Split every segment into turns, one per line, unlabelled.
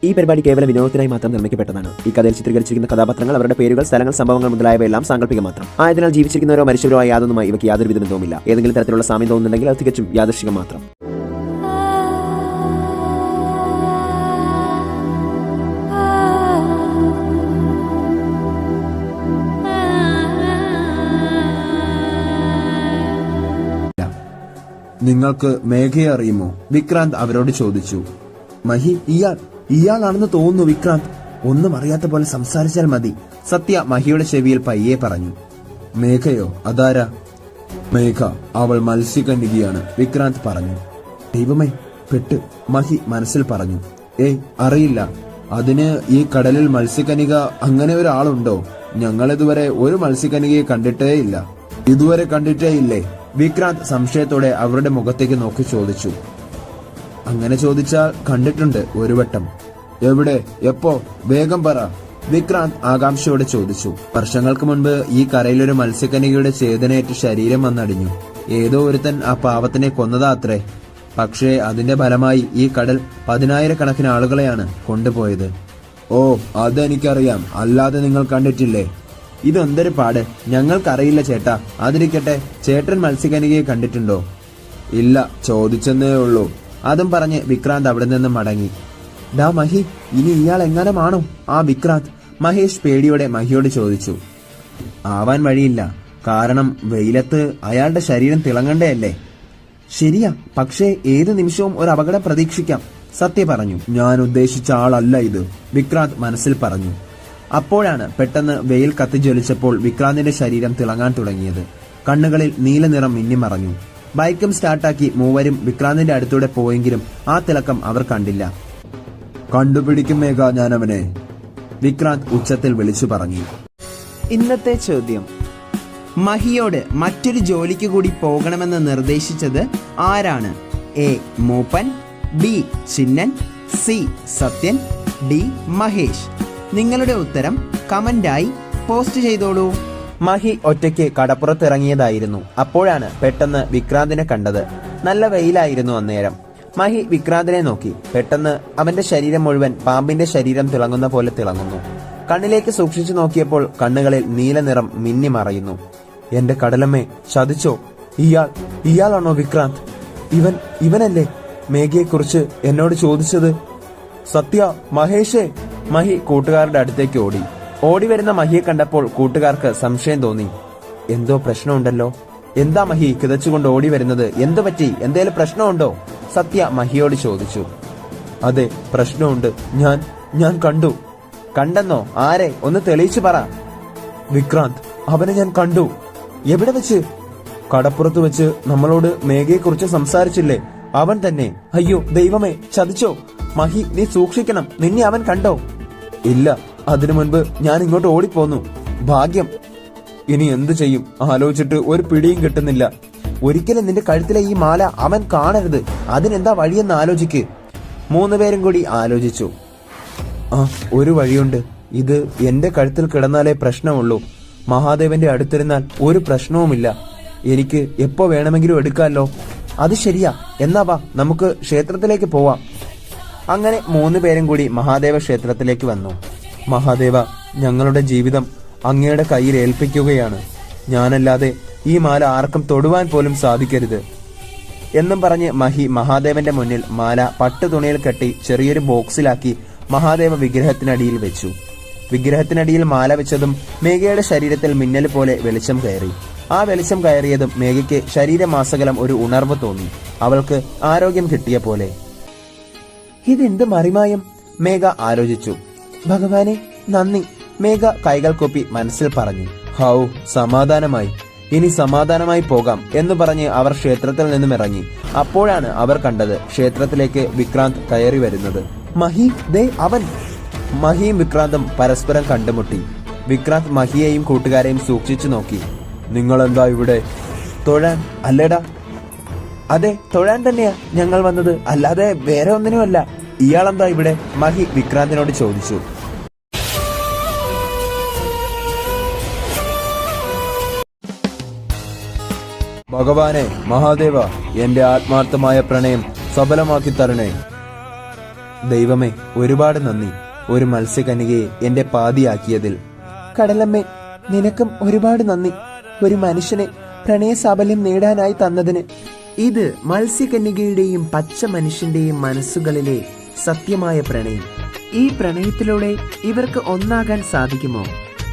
ഈ പരിപാടി കേവല വിനോദത്തിനായി മാത്രം നിർമ്മിക്കപ്പെട്ടതാണ്. ഈ കഥയിൽ ചിത്രീകരിച്ചിരിക്കുന്ന കഥാപാത്രങ്ങൾ, അവരുടെ പേരുകൾ, സ്ഥലങ്ങൾ, സംഭവങ്ങൾ മുതലായവയെല്ലാം സാങ്കല്പിക മാത്രം ആയതിനാൽ ജീവിച്ചിരിക്കുന്നവരോ മരിച്ചവരോ ആയ യാതൊന്നുമായി ഇവയ്ക്ക് യാതൊരു വിധ ബന്ധവുമില്ല. ഏതെങ്കിലും തരത്തിലുള്ള സാമ്യം തോന്നുന്നുണ്ടെങ്കിൽ അത് തികച്ചും യാദൃശ്ചികം മാത്രം.
നിങ്ങൾക്ക് മേഘയെ അറിയുമോ? വിക്രാന്ത് അവരോട് ചോദിച്ചു. മഹി, ഇയാളാണെന്ന് തോന്നുന്നു വിക്രാന്ത്. ഒന്നും അറിയാത്ത പോലെ സംസാരിച്ചാൽ മതി. സത്യ മഹിയുടെ ചെവിയിൽ പയ്യെ പറഞ്ഞു. മേഘയോ? അതാരാ? മേഘ, അവൾ മത്സ്യകന്യകയാണ്, വിക്രാന്ത് പറഞ്ഞു. ദൈവമേ, പെട്ട്, മഹി മനസ്സിൽ പറഞ്ഞു. അറിയില്ല. അതിന് ഈ കടലിൽ മത്സ്യകന്യക അങ്ങനെ ഒരാളുണ്ടോ? ഞങ്ങളിതുവരെ ഒരു മത്സ്യകന്യകയെ കണ്ടിട്ടേയില്ല. ഇതുവരെ കണ്ടിട്ടേയില്ലേ? വിക്രാന്ത് സംശയത്തോടെ അവരുടെ മുഖത്തേക്ക് നോക്കി ചോദിച്ചു. അങ്ങനെ ചോദിച്ചാൽ കണ്ടിട്ടുണ്ട് ഒരു വട്ടം. എവിടെ? എപ്പോ? വേഗം പറ, വിക്രാന്ത് ആകാംക്ഷയോടെ ചോദിച്ചു. വർഷങ്ങൾക്ക് മുൻപ് ഈ കരയിലൊരു മത്സ്യകന്യകയുടെ ചേതനയേറ്റ് ശരീരം വന്നടിഞ്ഞു. ഏതോ ഒരുത്തൻ ആ പാവത്തിനെ കൊന്നതാ അത്രേ. പക്ഷേ അതിന്റെ ഫലമായി ഈ കടൽ 10,000-കണക്കിന് ആളുകളെയാണ് കൊണ്ടുപോയത്. ഓ, അതെനിക്കറിയാം. അല്ലാതെ നിങ്ങൾ കണ്ടിട്ടില്ലേ? ഇതെന്തൊരു പാട്. ഞങ്ങൾക്കറിയില്ല ചേട്ടാ. അതിരിക്കട്ടെ, ചേട്ടൻ മത്സ്യകന്യകയെ കണ്ടിട്ടുണ്ടോ? ഇല്ല, ചോദിച്ചെന്നേ ഉള്ളൂ. അതും പറഞ്ഞ് വിക്രാന്ത് അവിടെ നിന്ന് മടങ്ങി. ഡാ മഹി, ഇനി ഇയാൾ എങ്ങാനുമാണോ ആ വിക്രാന്ത്? മഹേഷ് പേടിയോടെ മഹിയോട് ചോദിച്ചു. ആവാൻ വഴിയില്ല. കാരണം വെയിലത്ത് അയാളുടെ ശരീരം തിളങ്ങണ്ടേ? ശരിയാ, പക്ഷേ ഏത് നിമിഷവും ഒരു അപകടം പ്രതീക്ഷിക്കാം, സത്യ പറഞ്ഞു. ഞാൻ ഉദ്ദേശിച്ച ആളല്ല ഇത്, വിക്രാന്ത് മനസ്സിൽ പറഞ്ഞു. അപ്പോഴാണ് പെട്ടെന്ന് വെയിൽ കത്തിജ്വലിച്ചപ്പോൾ വിക്രാന്തിന്റെ ശരീരം തിളങ്ങാൻ തുടങ്ങിയത്. കണ്ണുകളിൽ നീലനിറം മിന്നിമറഞ്ഞു. ബൈക്കും സ്റ്റാർട്ടാക്കി മൂവരും വിക്രാന്തിന്റെ അടുത്തൂടെ പോയെങ്കിലും ആ തിളക്കം അവർ കണ്ടില്ല. കണ്ടുപിടിക്കും മേഘ ഞാനവനെ, വിക്രാന്ത് ഉച്ചത്തിൽ വിളിച്ചു പറഞ്ഞു.
ഇന്നത്തെ ചോദ്യം: മഹിയോട് മറ്റൊരു ജോലിക്ക് കൂടി പോകണമെന്ന് നിർദ്ദേശിച്ചത് ആരാണ്? A Mooppan, B Chinnan, C Sathyan, D Mahesh. നിങ്ങളുടെ ഉത്തരം കമന്റായി പോസ്റ്റ് ചെയ്തോളൂ.
മഹി ഒറ്റയ്ക്ക് കടപ്പുറത്തിറങ്ങിയതായിരുന്നു. അപ്പോഴാണ് പെട്ടെന്ന് വിക്രാന്തിനെ കണ്ടത്. നല്ല വെയിലായിരുന്നു അന്നേരം. മഹി വിക്രാന്തിനെ നോക്കി. പെട്ടെന്ന് അവന്റെ ശരീരം മുഴുവൻ പാമ്പിന്റെ ശരീരം തിളങ്ങുന്ന പോലെ തിളങ്ങുന്നു. കണ്ണിലേക്ക് സൂക്ഷിച്ചു നോക്കിയപ്പോൾ കണ്ണുകളിൽ നീലനിറം മിന്നിമറയുന്നു. എന്റെ കടലമ്മേ, ചതിച്ചോ? ഇയാളാണോ വിക്രാന്ത്? ഇവനല്ലേ മേഘയെക്കുറിച്ച് എന്നോട് ചോദിച്ചത്? സത്യ, മഹേഷേ! മഹി കൂട്ടുകാരുടെ അടുത്തേക്ക് ഓടി വരുന്ന മഹിയെ കണ്ടപ്പോൾ കൂട്ടുകാർക്ക് സംശയം തോന്നി. എന്തോ പ്രശ്നമുണ്ടല്ലോ. എന്താ മഹി കിതച്ചുകൊണ്ട് ഓടി വരുന്നത്? എന്തു പറ്റി? എന്തേലും പ്രശ്നമുണ്ടോ? സത്യ മഹിയോട് ചോദിച്ചു. അതെ, പ്രശ്നമുണ്ട്. ഞാൻ കണ്ടു. കണ്ടെന്നോ? ആരെ? ഒന്ന് തെളിയിച്ചു പറ. വിക്രാന്ത്, അവനെ ഞാൻ കണ്ടു. എവിടെ വെച്ച്? കടപ്പുറത്ത് വെച്ച്. നമ്മളോട് മേഘയെക്കുറിച്ച് സംസാരിച്ചില്ലേ, അവൻ തന്നെ. അയ്യോ ദൈവമേ, ചതിച്ചോ? മഹി, നീ സൂക്ഷിക്കണം. നിന്നെ അവൻ കണ്ടോ? ഇല്ല, അതിനു മുൻപ് ഞാൻ ഇങ്ങോട്ട് ഓടിപ്പോന്നു. ഭാഗ്യം. ഇനി എന്തു ചെയ്യും? ആലോചിച്ചിട്ട് ഒരു പിടിയും കിട്ടുന്നില്ല. ഒരിക്കലും നിന്റെ കഴുത്തിലെ ഈ മാല അവൻ കാണരുത്. അതിനെന്താ വഴിയെന്ന് ആലോചിക്ക്. 3 പേരും കൂടി ആലോചിച്ചു. ഒരു വഴിയുണ്ട്. ഇത് എന്റെ കഴുത്തിൽ കിടന്നാലേ പ്രശ്നമുള്ളൂ. മഹാദേവന്റെ അടുത്തിരുന്നാൽ ഒരു പ്രശ്നവുമില്ല. എനിക്ക് എപ്പോ വേണമെങ്കിലും എടുക്കാമല്ലോ. അത് ശരിയാ. എന്നാ വാ, നമുക്ക് ക്ഷേത്രത്തിലേക്ക് പോവാം. അങ്ങനെ 3 പേരും കൂടി മഹാദേവ ക്ഷേത്രത്തിലേക്ക് വന്നു. മഹാദേവ, ഞങ്ങളുടെ ജീവിതം അങ്ങയുടെ കയ്യിൽ ഏൽപ്പിക്കുകയാണ്. ഞാനല്ലാതെ ഈ മാല ആർക്കും തൊടുവാൻ പോലും സാധിക്കരുത് എന്നും പറഞ്ഞ് മഹി മഹാദേവന്റെ മുന്നിൽ മാല പട്ടുതുണിയിൽ കെട്ടി ചെറിയൊരു ബോക്സിലാക്കി മഹാദേവ വിഗ്രഹത്തിനടിയിൽ വെച്ചു. വിഗ്രഹത്തിനടിയിൽ മാല വെച്ചതും മേഘയുടെ ശരീരത്തിൽ മിന്നൽ പോലെ വെളിച്ചം കയറി. ആ വെളിച്ചം കയറിയതും മേഘയ്ക്ക് ശരീരമാസകലം ഒരു ഉണർവ് തോന്നി. അവൾക്ക് ആരോഗ്യം കിട്ടിയ പോലെ. ഇതെന്ത് മറിമായം? മേഘ ആലോചിച്ചു. ഭഗവാനെ, നന്ദി, മേഘ കൈകൾ കൊപ്പി മനസ്സിൽ പറഞ്ഞു. ഹൗ, സമാധാനമായി. ഇനി സമാധാനമായി പോകാം എന്ന് പറഞ്ഞ് അവർ ക്ഷേത്രത്തിൽ നിന്നും ഇറങ്ങി. അപ്പോഴാണ് അവർ കണ്ടത് ക്ഷേത്രത്തിലേക്ക് വിക്രാന്ത് കയറി വരുന്നത്. മഹി, ദേ അവൻ! മഹിയും വിക്രാന്തും പരസ്പരം കണ്ടുമുട്ടി. വിക്രാന്ത് മഹിയെയും കൂട്ടുകാരെയും സൂക്ഷിച്ചു നോക്കി. നിങ്ങളെന്താ ഇവിടെ? തൊഴാൻ അല്ലേടാ? അതെ, തൊഴാൻ തന്നെയാ ഞങ്ങൾ വന്നത്, അല്ലാതെ വേറെ ഒന്നിനുമല്ല. ഇയാളെന്താ ഇവിടെ? മഹി വിക്രാന്തിനോട് ചോദിച്ചു. ഭഗവാനെ, മഹാദേവ, എന്റെ ആത്മാർത്ഥമായ പ്രണയം സഫലമാക്കി തരണേ.
ദൈവമേ, ഒരുപാട് നന്ദി, ഒരു മത്സ്യകന്യകയെ എന്റെ പാതിയാക്കിയതിൽ.
കടലമ്മേ, നിനക്കും ഒരുപാട് നന്ദി, ഒരു മനുഷ്യനെ പ്രണയസാഫല്യം നേടാനായി തന്നതിന്. ഇത് മത്സ്യകന്യകയുടെയും പച്ച മനുഷ്യന്റെയും മനസ്സുകളിലെ സത്യമായ പ്രണയം. ഈ പ്രണയത്തിലൂടെ ഇവർക്ക് ഒന്നാകാൻ സാധിക്കുമോ?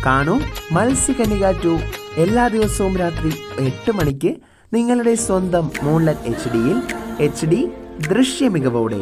കാണൂ മത്സ്യകന്യക 2 എല്ലാ ദിവസവും രാത്രി 8 മണിക്ക് നിങ്ങളുടെ സ്വന്തം മൂൺലൈറ്റ് HD-യിൽ HD ദൃശ്യ മികവോടെ.